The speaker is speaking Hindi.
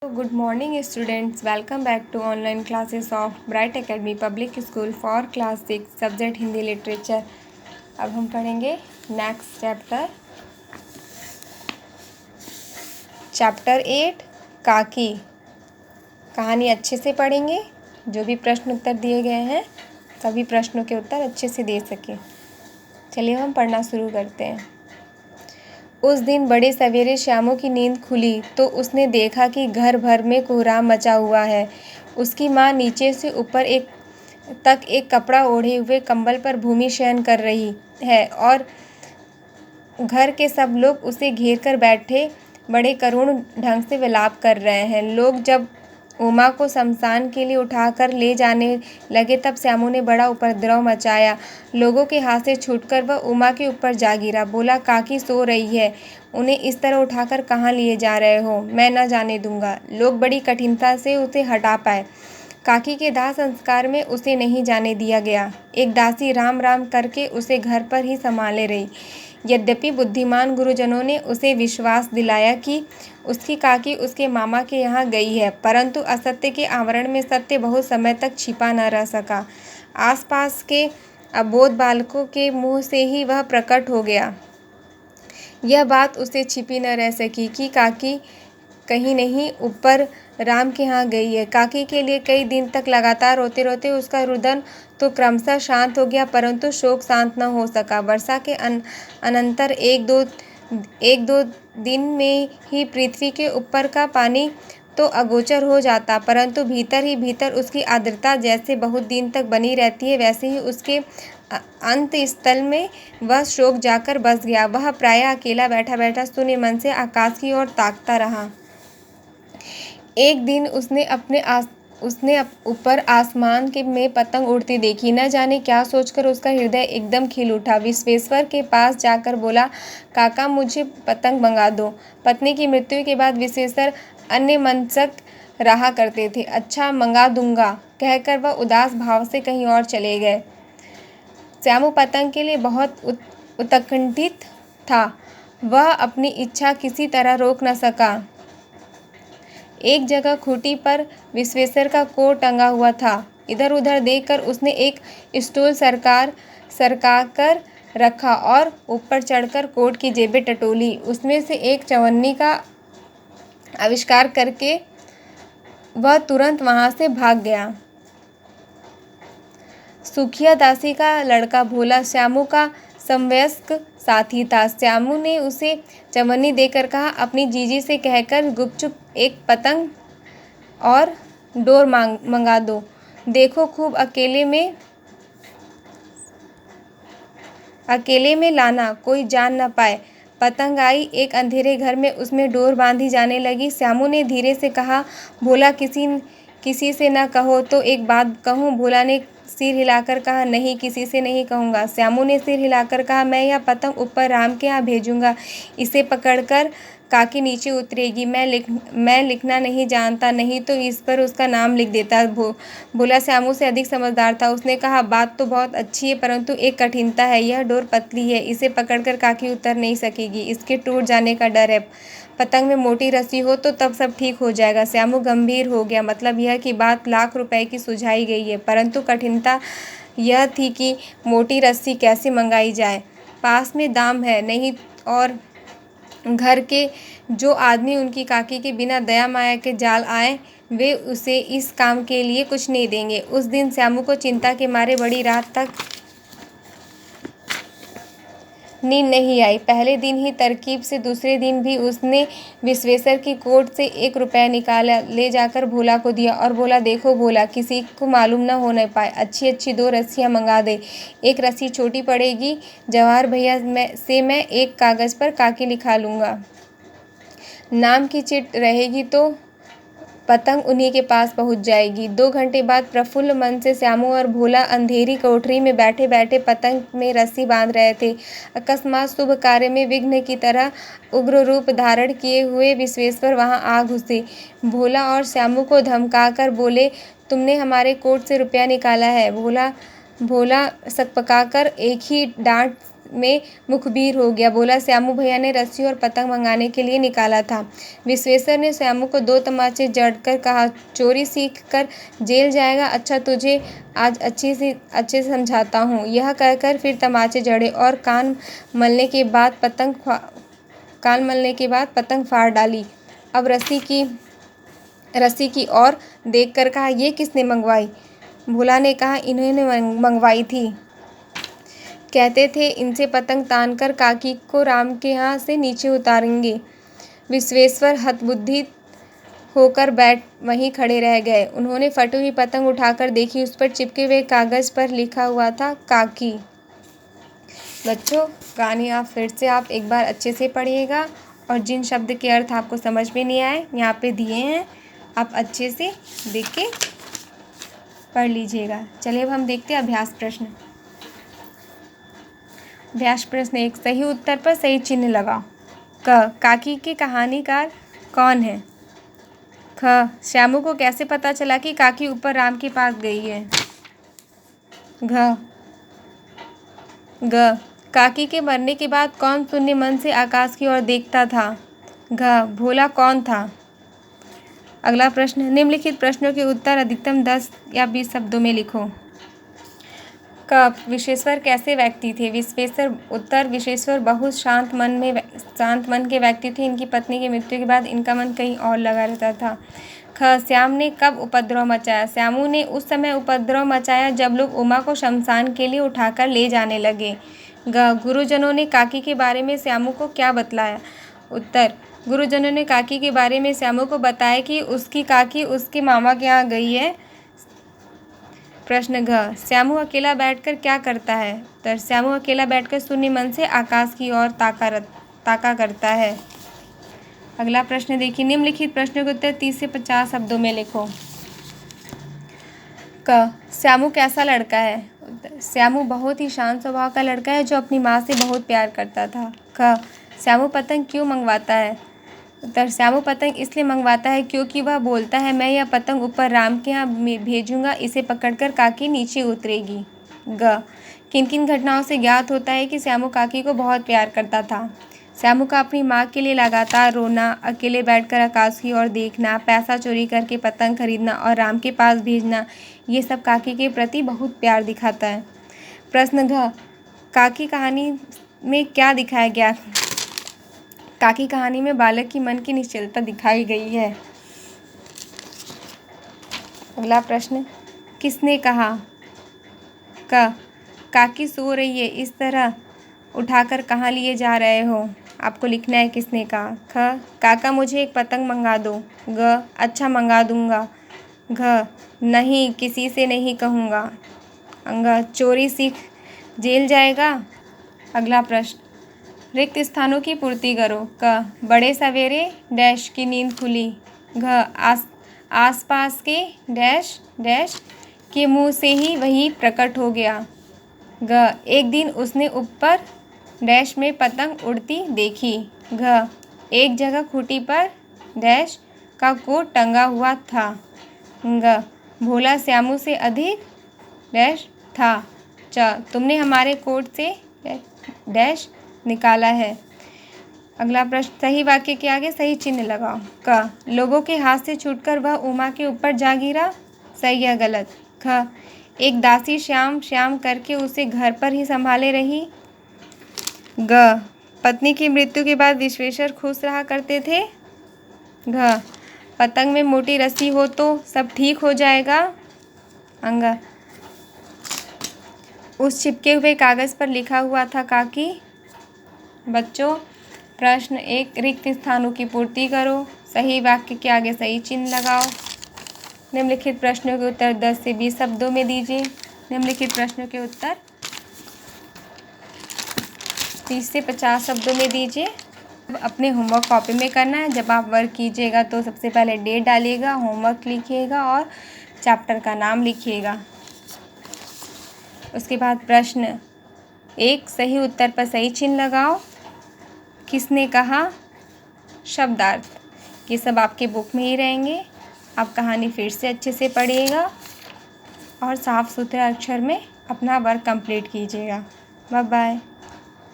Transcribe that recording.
Good morning students, welcome back to online classes of Bright Academy Public School for class 6 subject Hindi literature. अब हम पढ़ेंगे नेक्स्ट चैप्टर 8 काकी। कहानी अच्छे से पढ़ेंगे, जो भी प्रश्न उत्तर दिए गए हैं सभी प्रश्नों के उत्तर अच्छे से दे सकें। चलिए हम पढ़ना शुरू करते हैं। उस दिन बड़े सवेरे श्यामू की नींद खुली तो उसने देखा कि घर भर में कोहराम मचा हुआ है। उसकी माँ नीचे से ऊपर एक कपड़ा ओढ़े हुए कंबल पर भूमि शयन कर रही है और घर के सब लोग उसे घेर कर बैठे बड़े करुण ढंग से विलाप कर रहे हैं। लोग जब उमा को शमशान के लिए उठाकर ले जाने लगे तब श्यामू ने बड़ा उपद्रव मचाया। लोगों के हाथ से छूटकर वह उमा के ऊपर जा गिरा। बोला, काकी सो रही है, उन्हें इस तरह उठाकर कहाँ लिए जा रहे हो? मैं न जाने दूंगा। लोग बड़ी कठिनता से उसे हटा पाए। काकी के दाह संस्कार में उसे नहीं जाने दिया गया। एक दासी राम राम करके उसे घर पर ही संभाले रही। यद्यपि बुद्धिमान गुरुजनों ने उसे विश्वास दिलाया कि उसकी काकी उसके मामा के यहाँ गई है, परंतु असत्य के आवरण में सत्य बहुत समय तक छिपा न रह सका। आसपास के अबोध बालकों के मुंह से ही वह प्रकट हो गया। यह बात उसे छिपी न रह सकी कि काकी कहीं नहीं ऊपर राम के यहाँ गई है। काकी के लिए कई दिन तक लगातार रोते रोते उसका रुदन तो क्रमशः शांत हो गया, परंतु शोक शांत न हो सका। वर्षा के अनंतर एक दो दिन में ही पृथ्वी के ऊपर का पानी तो अगोचर हो जाता, परंतु भीतर ही भीतर उसकी आर्द्रता जैसे बहुत दिन तक बनी रहती है, वैसे ही उसके अंत स्थल में वह शोक जाकर बस गया। वह प्रायः अकेला बैठा बैठा शून्य मन से आकाश की ओर ताकता रहा। एक दिन उसने ऊपर आसमान में पतंग उड़ती देखी। न जाने क्या सोचकर उसका हृदय एकदम खिल उठा। विश्वेश्वर के पास जाकर बोला, काका मुझे पतंग मंगा दो। पत्नी की मृत्यु के बाद विश्वेश्वर अन्यमनस्क रहा करते थे। अच्छा मंगा दूंगा कहकर वह उदास भाव से कहीं और चले गए। श्यामू पतंग के लिए बहुत उत्कंठित था। वह अपनी इच्छा किसी तरह रोक न सका। एक जगह खूंटी पर विश्वेश्वर का कोट टंगा हुआ था। इधर उधर देखकर उसने एक स्टूल सरकाकर रखा और ऊपर चढ़कर कोट की जेबें टटोली। उसमें से एक चवन्नी का आविष्कार करके वह तुरंत वहां से भाग गया। सुखिया दासी का लड़का भोला श्यामू का समवयस्क साथी था। श्यामू ने उसे चवन्नी देकर कहा, अपनी जीजी से कहकर गुपचुप एक पतंग और डोर मंगा दो। देखो खूब अकेले में लाना, कोई जान न पाए। पतंग आई। एक अंधेरे घर में उसमें डोर बांधी जाने लगी। श्यामू ने धीरे से कहा, भोला किसी से न कहो तो एक बात कहूँ? भोला ने सिर हिलाकर कहा, नहीं, किसी से नहीं कहूँगा। श्यामू ने सिर हिलाकर कहा, मैं यह पतंग ऊपर राम के यहाँ भेजूँगा। इसे पकड़कर काकी नीचे उतरेगी। मैं लिखना नहीं जानता, नहीं तो इस पर उसका नाम लिख देता। भोला श्यामू से अधिक समझदार था। उसने कहा, बात तो बहुत अच्छी है, परंतु एक कठिनता है। यह डोर पतली है, इसे पकड़कर काकी उतर नहीं सकेगी। इसके टूट जाने का डर है। पतंग में मोटी रस्सी हो तो तब सब ठीक हो जाएगा। श्यामू गंभीर हो गया। मतलब यह कि बात लाख रुपए की सुझाई गई है, परंतु कठिनता यह थी कि मोटी रस्सी कैसे मंगाई जाए। पास में दाम है नहीं, और घर के जो आदमी उनकी काकी के बिना दया माया के जाल आए, वे उसे इस काम के लिए कुछ नहीं देंगे। उस दिन श्यामू को चिंता के मारे बड़ी रात तक नींद नहीं आई। पहले दिन ही तरकीब से दूसरे दिन भी उसने विश्वेश्वर की कोट से 1 रुपया निकाला, ले जाकर भोला को दिया और बोला, देखो भोला, किसी को मालूम न होने पाए। अच्छी अच्छी 2 रस्सियाँ मंगा दे। एक रस्सी छोटी पड़ेगी। जवाहर भैया से मैं एक कागज़ पर काकी लिखा लूँगा। नाम की चिट रहेगी तो पतंग उन्हीं के पास पहुंच जाएगी। 2 घंटे बाद प्रफुल्ल मन से श्यामू और भोला अंधेरी कोठरी में बैठे बैठे पतंग में रस्सी बांध रहे थे। अकस्मात शुभ कार्य में विघ्न की तरह उग्र रूप धारण किए हुए विश्वेश्वर वहां आ घुसे। भोला और श्यामू को धमकाकर बोले, तुमने हमारे कोट से रुपया निकाला है। भोला सकपकाकर एक ही डांट में मुखबिर हो गया। बोला, श्यामू भैया ने रस्सी और पतंग मंगाने के लिए निकाला था। विश्वेश्वर ने श्यामू को 2 तमाचे जड़कर कहा, चोरी सीख कर जेल जाएगा। अच्छा, तुझे आज अच्छे से समझाता हूँ। यह कहकर फिर तमाचे जड़े और कान मलने के बाद पतंग फाड़ डाली। अब रस्सी की ओर देखकर कहा, ये किसने मंगवाई? भोला ने कहा, इन्होंने मंगवाई थी। कहते थे इनसे पतंग तानकर काकी को राम के यहाँ से नीचे उतारेंगे। विश्वेश्वर हतबुद्धि होकर वहीं खड़े रह गए। उन्होंने फटी हुई पतंग उठाकर देखी। उस पर चिपके हुए कागज पर लिखा हुआ था, काकी। बच्चों, कहानी आप एक बार अच्छे से पढ़िएगा और जिन शब्द के अर्थ आपको समझ में नहीं आए यहाँ पे दिए हैं, आप अच्छे से देख के पढ़ लीजिएगा। चलिए अब हम देखते हैं अभ्यास प्रश्न। अभ्यास प्रश्न 1, सही उत्तर पर सही चिन्ह लगाओ। काकी के कहानीकार कौन है? श्यामू को कैसे पता चला कि काकी ऊपर राम के पास गई है? काकी के मरने के बाद कौन शून्य मन से आकाश की ओर देखता था? भोला कौन था? अगला प्रश्न, निम्नलिखित प्रश्नों के उत्तर अधिकतम 10 या 20 शब्दों में लिखो। विश्वेश्वर कैसे व्यक्ति थे? विश्वेश्वर बहुत शांत मन के व्यक्ति थे। इनकी पत्नी की मृत्यु के बाद इनका मन कहीं और लगा रहता था। श्याम ने कब उपद्रव मचाया? श्यामू ने उस समय उपद्रव मचाया जब लोग उमा को शमशान के लिए उठाकर ले जाने लगे। गुरुजनों ने काकी के बारे में श्यामू को क्या बतलाया? उत्तर, गुरुजनों ने काकी के बारे में श्यामू को बताया कि उसकी काकी उसके मामा के यहाँ गई है। प्रश्न, श्यामू अकेला बैठकर क्या करता है? उत्तर, श्यामू अकेला बैठकर शून्य मन से आकाश की ओर ताका करता है। अगला प्रश्न देखिए, निम्नलिखित प्रश्नों के उत्तर 30 से 50 शब्दों में लिखो। श्यामू कैसा लड़का है? श्यामू बहुत ही शांत स्वभाव का लड़का है जो अपनी माँ से बहुत प्यार करता था। श्यामू पतंग क्यों मंगवाता है? उत्तर, श्यामू पतंग इसलिए मंगवाता है क्योंकि वह बोलता है, मैं यह पतंग ऊपर राम के यहाँ भेजूंगा, इसे पकड़कर काकी नीचे उतरेगी। किन किन घटनाओं से ज्ञात होता है कि श्यामू काकी को बहुत प्यार करता था? श्यामू का अपनी माँ के लिए लगातार रोना, अकेले बैठकर आकाश की ओर देखना, पैसा चोरी करके पतंग खरीदना और राम के पास भेजना, ये सब काकी के प्रति बहुत प्यार दिखाता है। प्रश्न, काकी कहानी में क्या दिखाया गया? काकी कहानी में बालक की मन की निश्चलता दिखाई गई है। अगला प्रश्न, किसने कहा? काकी सो रही है, इस तरह उठाकर कहाँ लिए जा रहे हो? आपको लिखना है किसने कहा। काका मुझे एक पतंग मंगा दो। अच्छा मंगा दूंगा। नहीं, किसी से नहीं कहूँगा। चोरी सीख जेल जाएगा। अगला प्रश्न, रिक्त स्थानों की पूर्ति करो। बड़े सवेरे डैश की नींद खुली। आसपास के डैश डैश के मुंह से ही वही प्रकट हो गया। एक दिन उसने ऊपर डैश में पतंग उड़ती देखी। एक जगह खूंटी पर डैश का कोट टंगा हुआ था। भोला श्यामू से अधिक डैश था। तुमने हमारे कोट से डैश निकाला है। अगला प्रश्न, सही वाक्य के आगे सही चिन्ह लगाओ। लोगों के हाथ से छूटकर वह उमा के ऊपर जा गिरा। सही या गलत? एक दासी श्याम करके उसे घर पर ही संभाले रही। पत्नी की मृत्यु के बाद विश्वेश्वर खुश रहा करते थे। पतंग में मोटी रस्सी हो तो सब ठीक हो जाएगा। उस चिपके हुए कागज पर लिखा हुआ था, काकी। बच्चों, प्रश्न 1, रिक्त स्थानों की पूर्ति करो। सही वाक्य के आगे सही चिन्ह लगाओ। निम्नलिखित प्रश्नों के उत्तर 10 से 20 शब्दों में दीजिए। निम्नलिखित प्रश्नों के उत्तर 30 से 50 शब्दों में दीजिए। अब अपने होमवर्क कॉपी में करना है। जब आप वर्क कीजिएगा तो सबसे पहले डेट डालिएगा, होमवर्क लिखिएगा और चैप्टर का नाम लिखिएगा। उसके बाद प्रश्न 1, सही उत्तर पर सही चिन्ह लगाओ। किसने कहा? शब्दार्थ, ये सब आपके बुक में ही रहेंगे। आप कहानी फिर से अच्छे से पढ़िएगा और साफ सुथरे अक्षर में अपना वर्क कंप्लीट कीजिएगा। Bye bye.